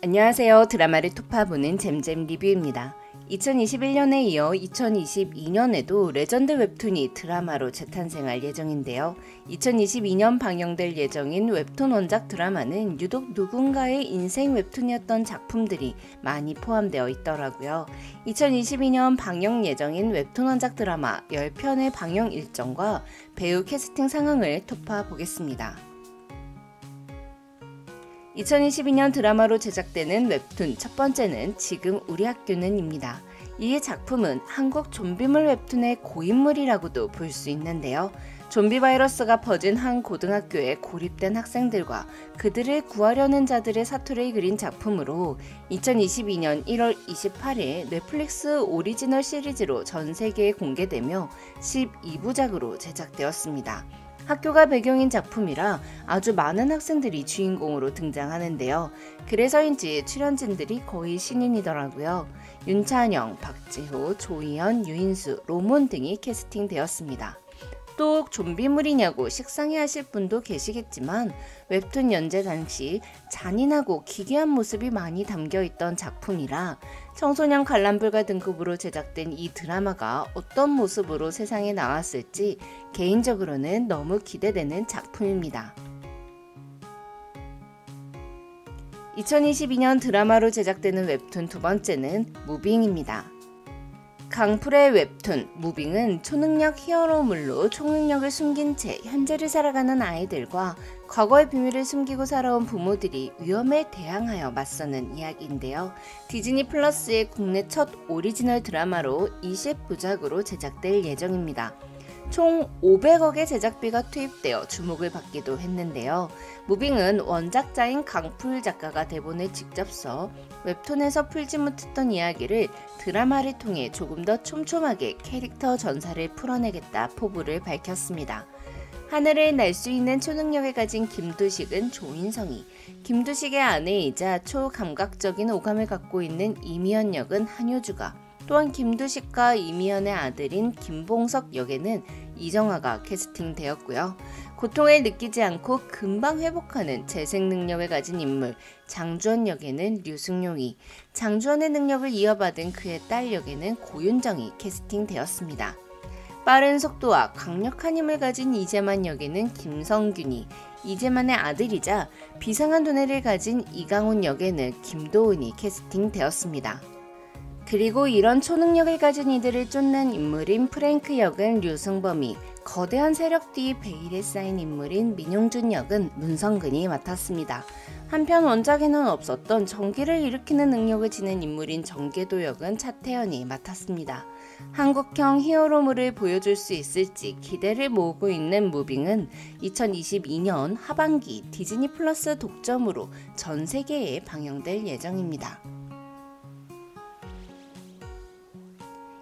안녕하세요. 드라마를 톱파보는 잼잼 리뷰입니다. 2021년에 이어 2022년에도 레전드 웹툰이 드라마로 재탄생할 예정인데요. 2022년 방영될 예정인 웹툰 원작 드라마는 유독 누군가의 인생 웹툰이었던 작품들이 많이 포함되어 있더라고요. 2022년 방영 예정인 웹툰 원작 드라마 10편의 방영 일정과 배우 캐스팅 상황을 톱파보겠습니다. 2022년 드라마로 제작되는 웹툰 첫 번째는 지금 우리 학교는 입니다. 이 작품은 한국 좀비물 웹툰의 고인물이라고도 볼 수 있는데요. 좀비 바이러스가 퍼진 한 고등학교에 고립된 학생들과 그들을 구하려는 자들의 사투를 그린 작품으로 2022년 1월 28일 넷플릭스 오리지널 시리즈로 전 세계에 공개되며 12부작으로 제작되었습니다. 학교가 배경인 작품이라 아주 많은 학생들이 주인공으로 등장하는데요. 그래서인지 출연진들이 거의 신인이더라고요. 윤찬영, 박지호, 조희연, 유인수, 로몬 등이 캐스팅되었습니다. 또 좀비물이냐고 식상해하실 분도 계시겠지만 웹툰 연재 당시 잔인하고 기괴한 모습이 많이 담겨있던 작품이라 청소년 관람불가 등급으로 제작된 이 드라마가 어떤 모습으로 세상에 나왔을지 개인적으로는 너무 기대되는 작품입니다. 2022년 드라마로 제작되는 웹툰 두 번째는 무빙입니다. 강풀의 웹툰 무빙은 초능력 히어로물로 초능력을 숨긴 채 현재를 살아가는 아이들과 과거의 비밀을 숨기고 살아온 부모들이 위험에 대항하여 맞서는 이야기인데요. 디즈니 플러스의 국내 첫 오리지널 드라마로 20부작으로 제작될 예정입니다. 총 500억의 제작비가 투입되어 주목을 받기도 했는데요. 무빙은 원작자인 강풀 작가가 대본을 직접 써 웹툰에서 풀지 못했던 이야기를 드라마를 통해 조금 더 촘촘하게 캐릭터 전사를 풀어내겠다 포부를 밝혔습니다. 하늘을 날 수 있는 초능력을 가진 김두식은 조인성이, 김두식의 아내이자 초감각적인 오감을 갖고 있는 이미연 역은 한효주가, 또한 김두식과 이미연의 아들인 김봉석 역에는 이정아가 캐스팅되었고요. 고통을 느끼지 않고 금방 회복하는 재생 능력을 가진 인물 장주원 역에는 류승룡이, 장주원의 능력을 이어받은 그의 딸 역에는 고윤정이 캐스팅되었습니다. 빠른 속도와 강력한 힘을 가진 이재만 역에는 김성균이, 이재만의 아들이자 비상한 두뇌를 가진 이강훈 역에는 김도은이 캐스팅되었습니다. 그리고 이런 초능력을 가진 이들을 쫓는 인물인 프랭크 역은 류승범이, 거대한 세력 뒤 베일에 쌓인 인물인 민용준 역은 문성근이 맡았습니다. 한편 원작에는 없었던 전기를 일으키는 능력을 지닌 인물인 정계도 역은 차태현이 맡았습니다. 한국형 히어로물을 보여줄 수 있을지 기대를 모으고 있는 무빙은 2022년 하반기 디즈니 플러스 독점으로 전 세계에 방영될 예정입니다.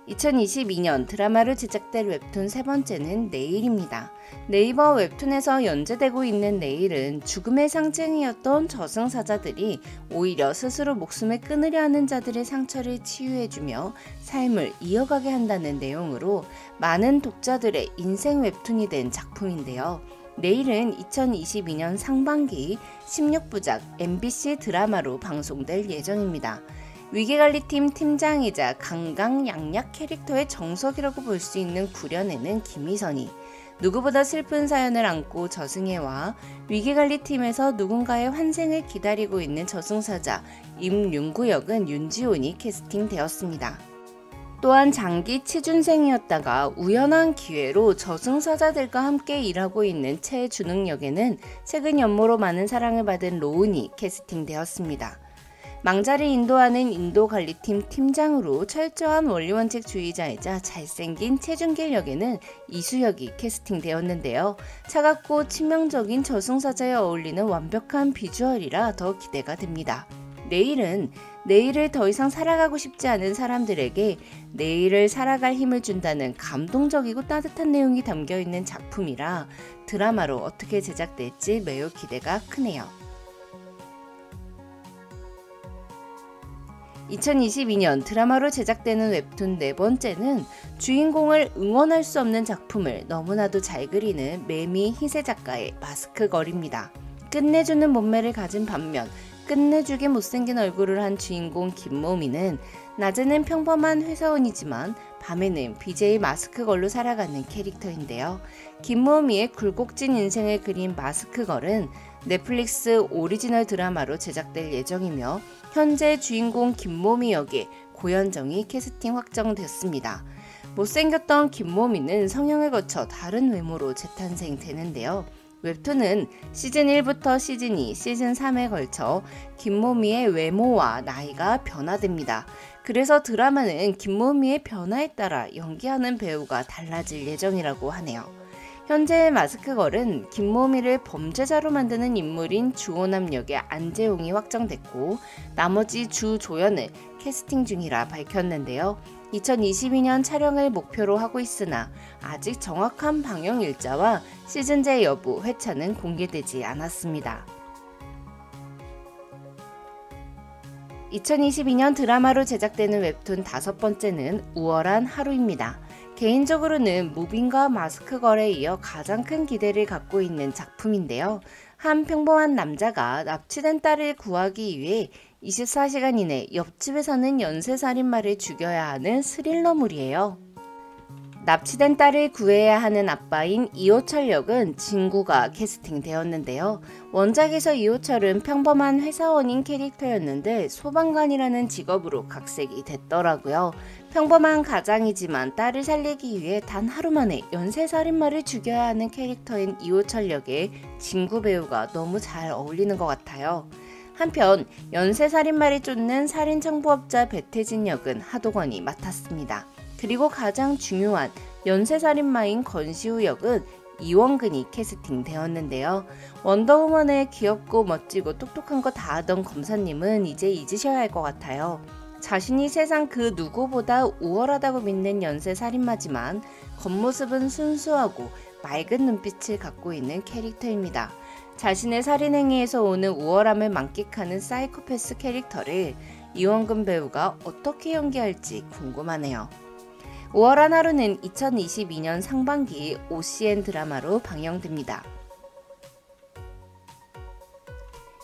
2022년 드라마로 제작될 웹툰 세 번째는 내일입니다. 네이버 웹툰에서 연재되고 있는 내일은 죽음의 상징이었던 저승사자들이 오히려 스스로 목숨을 끊으려 하는 자들의 상처를 치유해주며 삶을 이어가게 한다는 내용으로 많은 독자들의 인생 웹툰이 된 작품인데요. 내일은 2022년 상반기 16부작 MBC 드라마로 방송될 예정입니다. 위기관리팀 팀장이자 강강약약 캐릭터의 정석이라고 볼 수 있는 구련에는 김희선이, 누구보다 슬픈 사연을 안고 저승에 와 위기관리팀에서 누군가의 환생을 기다리고 있는 저승사자 임윤구 역은 윤지훈이 캐스팅되었습니다. 또한 장기 취준생이었다가 우연한 기회로 저승사자들과 함께 일하고 있는 최준흥 역에는 최근 연모로 많은 사랑을 받은 로운이 캐스팅되었습니다. 망자를 인도하는 인도관리팀 팀장으로 철저한 원리원칙주의자이자 잘생긴 최준길 역에는 이수혁이 캐스팅되었는데요. 차갑고 치명적인 저승사자에 어울리는 완벽한 비주얼이라 더 기대가 됩니다. 내일은 내일을 더 이상 살아가고 싶지 않은 사람들에게 내일을 살아갈 힘을 준다는 감동적이고 따뜻한 내용이 담겨있는 작품이라 드라마로 어떻게 제작될지 매우 기대가 크네요. 2022년 드라마로 제작되는 웹툰 네 번째는 주인공을 응원할 수 없는 작품을 너무나도 잘 그리는 매미 희세 작가의 마스크걸입니다. 끝내주는 몸매를 가진 반면 끝내주게 못생긴 얼굴을 한 주인공 김모미는 낮에는 평범한 회사원이지만 밤에는 BJ 마스크걸로 살아가는 캐릭터인데요. 김모미의 굴곡진 인생을 그린 마스크걸은 넷플릭스 오리지널 드라마로 제작될 예정이며 현재 주인공 김모미 역에 고현정이 캐스팅 확정됐습니다. 못생겼던 김모미는 성형을 거쳐 다른 외모로 재탄생되는데요. 웹툰은 시즌 1부터 시즌 2, 시즌 3에 걸쳐 김모미의 외모와 나이가 변화됩니다. 그래서 드라마는 김모미의 변화에 따라 연기하는 배우가 달라질 예정이라고 하네요. 현재 마스크걸은 김모미를 범죄자로 만드는 인물인 주호남 역의 안재홍이 확정됐고 나머지 주조연을 캐스팅 중이라 밝혔는데요. 2022년 촬영을 목표로 하고 있으나 아직 정확한 방영 일자와 시즌제 여부, 회차는 공개되지 않았습니다. 2022년 드라마로 제작되는 웹툰 5번째는 우월한 하루입니다. 개인적으로는 무빙과 마스크걸에 이어 가장 큰 기대를 갖고 있는 작품인데요. 한 평범한 남자가 납치된 딸을 구하기 위해 24시간 이내 옆집에 사는 연쇄살인마를 죽여야 하는 스릴러물이에요. 납치된 딸을 구해야 하는 아빠인 이호철 역은 진구가 캐스팅되었는데요. 원작에서 이호철은 평범한 회사원인 캐릭터였는데 소방관이라는 직업으로 각색이 됐더라고요. 평범한 가장이지만 딸을 살리기 위해 단 하루 만에 연쇄살인마를 죽여야 하는 캐릭터인 이호철 역의 진구 배우가 너무 잘 어울리는 것 같아요. 한편 연쇄살인마를 쫓는 살인청부업자 배태진 역은 하도건이 맡았습니다. 그리고 가장 중요한 연쇄살인마인 권시우 역은 이원근이 캐스팅되었는데요. 원더우먼의 귀엽고 멋지고 똑똑한 거 다 하던 검사님은 이제 잊으셔야 할 것 같아요. 자신이 세상 그 누구보다 우월하다고 믿는 연쇄살인마지만 겉모습은 순수하고 맑은 눈빛을 갖고 있는 캐릭터입니다. 자신의 살인행위에서 오는 우월함을 만끽하는 사이코패스 캐릭터를 이원근 배우가 어떻게 연기할지 궁금하네요. 우월한 하루는 2022년 상반기 OCN 드라마로 방영됩니다.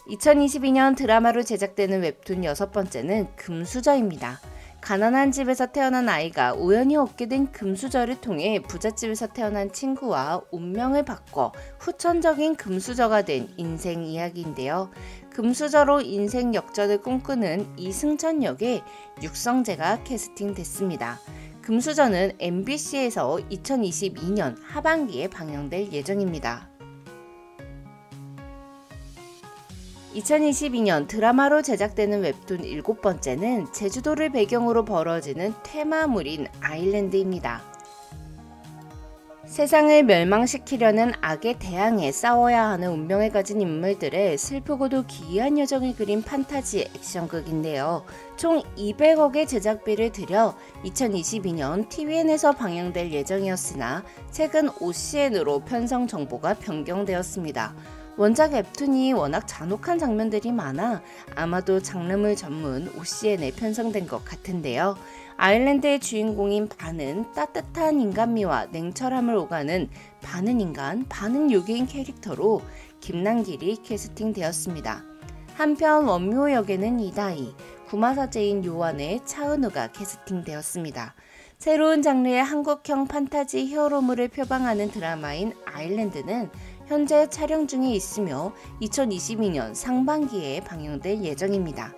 2022년 드라마로 제작되는 웹툰 6번째는 금수저입니다. 가난한 집에서 태어난 아이가 우연히 얻게 된 금수저를 통해 부잣집에서 태어난 친구와 운명을 바꿔 후천적인 금수저가 된 인생 이야기인데요. 금수저로 인생 역전을 꿈꾸는 이승천 역의 육성재가 캐스팅됐습니다. 금수저는 MBC에서 2022년 하반기에 방영될 예정입니다. 2022년 드라마로 제작되는 웹툰 7번째는 제주도를 배경으로 벌어지는 테마물인 아일랜드입니다. 세상을 멸망시키려는 악에 대항해 싸워야 하는 운명을 가진 인물들의 슬프고도 기이한 여정을 그린 판타지 액션극인데요. 총 200억의 제작비를 들여 2022년 TVN에서 방영될 예정이었으나 최근 OCN으로 편성 정보가 변경되었습니다. 원작 웹툰이 워낙 잔혹한 장면들이 많아 아마도 장르물 전문 OCN에 편성된 것 같은데요. 아일랜드의 주인공인 반은 따뜻한 인간미와 냉철함을 오가는 반은 인간, 반은 요괴인 캐릭터로 김남길이 캐스팅되었습니다. 한편 원묘 역에는 이다희, 구마사제인 요한의 차은우가 캐스팅되었습니다. 새로운 장르의 한국형 판타지 히어로물을 표방하는 드라마인 아일랜드는 현재 촬영 중에 있으며 2022년 상반기에 방영될 예정입니다.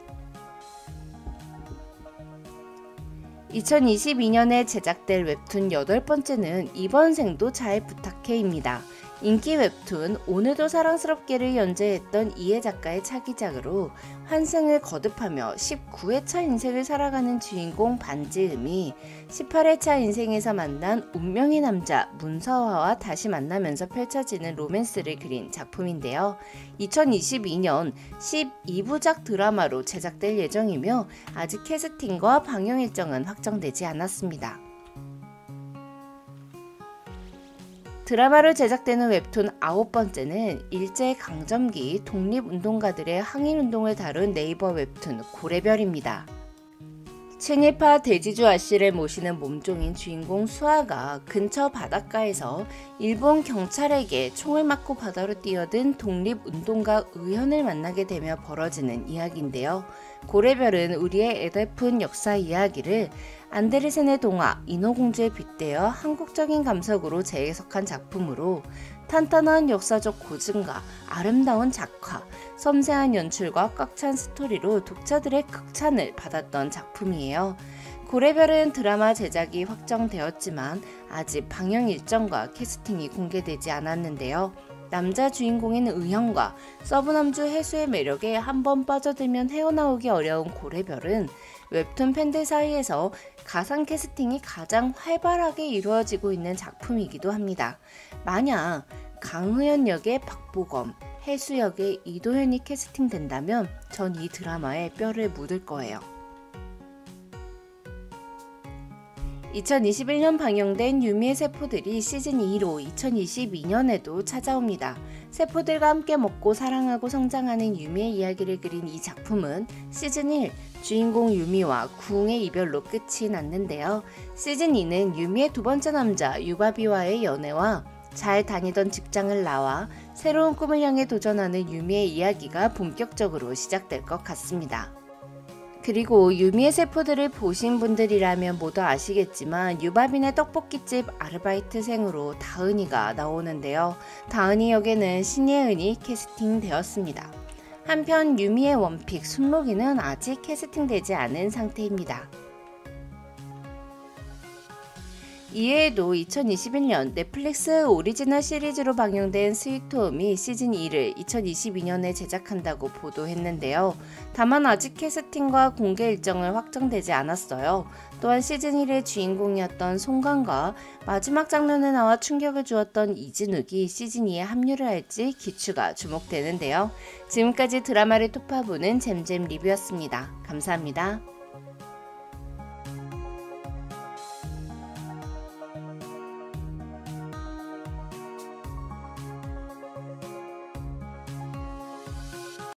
2022년에 제작될 웹툰 8번째는 이번 생도 잘 부탁해입니다. 인기 웹툰 오늘도 사랑스럽게를 연재했던 이해 작가의 차기작으로 환승을 거듭하며 19회차 인생을 살아가는 주인공 반지음이 18회차 인생에서 만난 운명의 남자 문서화와 다시 만나면서 펼쳐지는 로맨스를 그린 작품인데요. 2022년 12부작 드라마로 제작될 예정이며 아직 캐스팅과 방영 일정은 확정되지 않았습니다. 드라마로 제작되는 웹툰 9번째는 일제강점기 독립운동가들의 항일운동을 다룬 네이버 웹툰 고래별입니다. 친일파 대지주 아씨를 모시는 몸종인 주인공 수아가 근처 바닷가에서 일본 경찰에게 총을 맞고 바다로 뛰어든 독립운동가 의현을 만나게 되며 벌어지는 이야기인데요. 고래별은 우리의 애달픈 역사 이야기를 안데르센의 동화 인어공주에 빗대어 한국적인 감성으로 재해석한 작품으로 탄탄한 역사적 고증과 아름다운 작화, 섬세한 연출과 꽉 찬 스토리로 독자들의 극찬을 받았던 작품이에요. 고래별은 드라마 제작이 확정되었지만 아직 방영 일정과 캐스팅이 공개되지 않았는데요. 남자 주인공인 의형과 서브남주 해수의 매력에 한번 빠져들면 헤어나오기 어려운 고래별은 웹툰 팬들 사이에서 가상 캐스팅이 가장 활발하게 이루어지고 있는 작품이기도 합니다. 만약 강의연 역의 박보검, 해수 역의 이도현이 캐스팅된다면 전 이 드라마에 뼈를 묻을 거예요. 2021년 방영된 유미의 세포들이 시즌2로 2022년에도 찾아옵니다. 세포들과 함께 먹고 사랑하고 성장하는 유미의 이야기를 그린 이 작품은 시즌1 주인공 유미와 구웅의 이별로 끝이 났는데요. 시즌2는 유미의 두 번째 남자 유바비와의 연애와 잘 다니던 직장을 나와 새로운 꿈을 향해 도전하는 유미의 이야기가 본격적으로 시작될 것 같습니다. 그리고 유미의 세포들을 보신 분들이라면 모두 아시겠지만 유바빈의 떡볶이집 아르바이트생으로 다은이가 나오는데요. 다은이 역에는 신예은이 캐스팅되었습니다. 한편 유미의 원픽 순록이는 아직 캐스팅되지 않은 상태입니다. 이외에도 2021년 넷플릭스 오리지널 시리즈로 방영된 스위트홈이 시즌2를 2022년에 제작한다고 보도했는데요. 다만 아직 캐스팅과 공개 일정을 확정되지 않았어요. 또한 시즌1의 주인공이었던 송강과 마지막 장면에 나와 충격을 주었던 이진욱이 시즌2에 합류를 할지 기추가 주목되는데요. 지금까지 드라마를 톱파보는 잼잼 리뷰였습니다. 감사합니다.